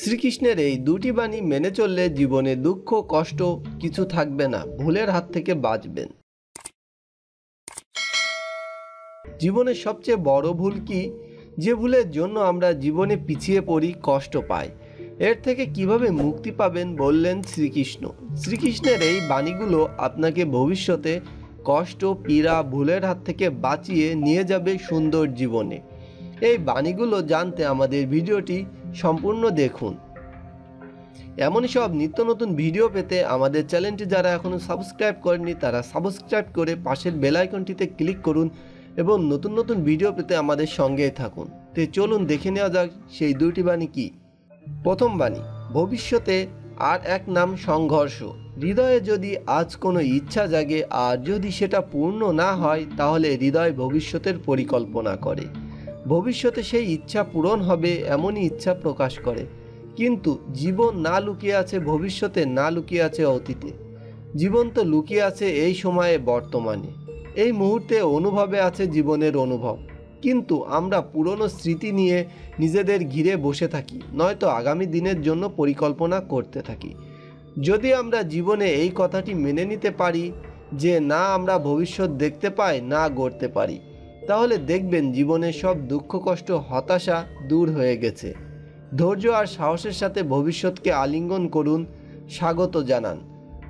শ্রীকৃষ্ণের এই দুটি বাণী মেনে চললে জীবনে দুঃখ কষ্ট কিছু থাকবে না, ভুলের হাত থেকে বাঁচবেন। জীবনের সবচেয়ে বড় ভুল কি? যে ভুলের জন্য আমরা জীবনে পিছিয়ে পড়ি, কষ্ট পাই। এর থেকে কিভাবে মুক্তি পাবেন বললেন শ্রীকৃষ্ণ। শ্রীকৃষ্ণের এই বাণীগুলো আপনাকে ভবিষ্যতে কষ্ট, পীড়া, ভুলের হাত থেকে বাঁচিয়ে নিয়ে যাবে সুন্দর জীবনে। এই বাণীগুলো জানতে আমাদের ভিডিওটি সম্পূর্ণ দেখুন। এমনই সব নিত্য নতুন ভিডিও পেতে আমাদের চ্যানেলটি যারা এখনও সাবস্ক্রাইব করেনি তারা সাবস্ক্রাইব করে পাশের বেল আইকনটিতে ক্লিক করুন এবং নতুন নতুন ভিডিও পেতে আমাদের সঙ্গেই থাকুন। তো চলুন দেখে নেওয়া যাক সেই দুটি বাণী কি। প্রথম বাণী, ভবিষ্যতে আর এক নাম সংঘর্ষ। হৃদয়ে যদি আজ কোনো ইচ্ছা জাগে আর যদি সেটা পূর্ণ না হয় তাহলে হৃদয় ভবিষ্যতের পরিকল্পনা করে। ভবিষ্যতে সেই ইচ্ছা পূরণ হবে এমনই ইচ্ছা প্রকাশ করে। কিন্তু জীবন না লুকিয়ে আছে ভবিষ্যতে, না লুকিয়ে আছে অতীতে। জীবন তো লুকিয়ে আছে এই সময়ে, বর্তমানে, এই মুহূর্তে অনুভবে আছে জীবনের অনুভব। কিন্তু আমরা পুরনো স্মৃতি নিয়ে নিজেদের ঘিরে বসে থাকি, নয়তো আগামী দিনের জন্য পরিকল্পনা করতে থাকি। যদি আমরা জীবনে এই কথাটি মেনে নিতে পারি যে না আমরা ভবিষ্যৎ দেখতে পাই, না গড়তে পারি, তাহলে দেখবেন জীবনের সব দুঃখ কষ্ট হতাশা দূর হয়ে গেছে। ধৈর্য আর সাহসের সাথে ভবিষ্যৎকে আলিঙ্গন করুন, স্বাগত জানান।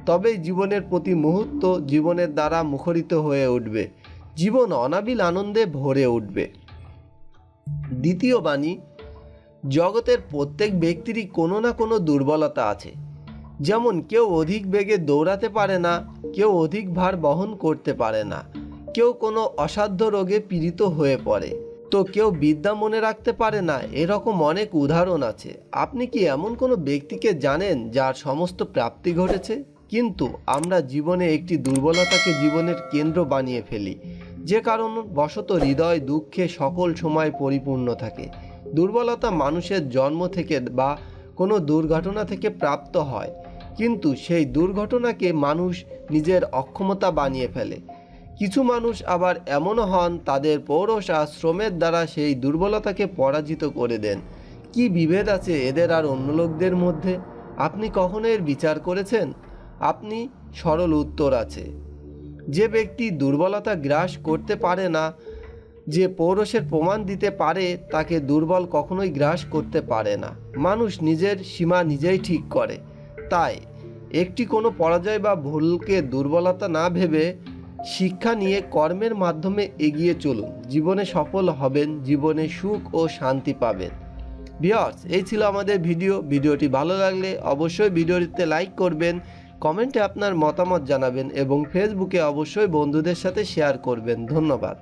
তবেই জীবনের প্রতি মুহূর্ত জীবনের দ্বারা মুখরিত হয়ে উঠবে, জীবন অনাবিল আনন্দে ভরে উঠবে। দ্বিতীয় বাণী, জগতের প্রত্যেক ব্যক্তিরই কোনো না কোনো দুর্বলতা আছে। যেমন কেউ অধিক বেগে দৌড়াতে পারে না, কেউ অধিক ভার বহন করতে পারে না, কেউ কোনো অসাধ্য রোগে পীড়িত হয়ে পড়ে, তো কেউ বিদ্যা মনে রাখতে পারে না। এরকম অনেক উদাহরণ আছে। আপনি কি এমন কোনো ব্যক্তিকে জানেন যার সমস্ত প্রাপ্তি ঘটেছে? কিন্তু আমরা জীবনে একটি দুর্বলতাকে জীবনের কেন্দ্র বানিয়ে ফেলি, যে কারণ বশত হৃদয় দুঃখে সকল সময় পরিপূর্ণ থাকে। দুর্বলতা মানুষের জন্ম থেকে বা কোনো দুর্ঘটনা থেকে প্রাপ্ত হয়, কিন্তু সেই দুর্ঘটনাকে মানুষ নিজের অক্ষমতা বানিয়ে ফেলে। কিছু মানুষ আবার এমনও হন তাদের পৌরসা শ্রমের দ্বারা সেই দুর্বলতাকে পরাজিত করে দেন। কি বিভেদ আছে এদের আর অন্য লোকদের মধ্যে? আপনি কখনো এর বিচার করেছেন? আপনি সরল উত্তর আছে। যে ব্যক্তি দুর্বলতা গ্রাস করতে পারে না, যে পৌরসের প্রমাণ দিতে পারে, তাকে দুর্বল কখনোই গ্রাস করতে পারে না। মানুষ নিজের সীমা নিজেই ঠিক করে। তাই একটি কোনো পরাজয় বা ভুলকে দুর্বলতা না ভেবে শিক্ষা নিয়ে কর্মের মাধ্যমে এগিয়ে চলুন। জীবনে সফল হবেন, জীবনে সুখ ও শান্তি পাবেন। ভিউয়ার্স, এই ছিল আমাদের ভিডিওটি ভালো লাগলে অবশ্যই ভিডিওটিতে লাইক করবেন, কমেন্টে আপনার মতামত জানাবেন এবং ফেসবুকে অবশ্যই বন্ধুদের সাথে শেয়ার করবেন। ধন্যবাদ।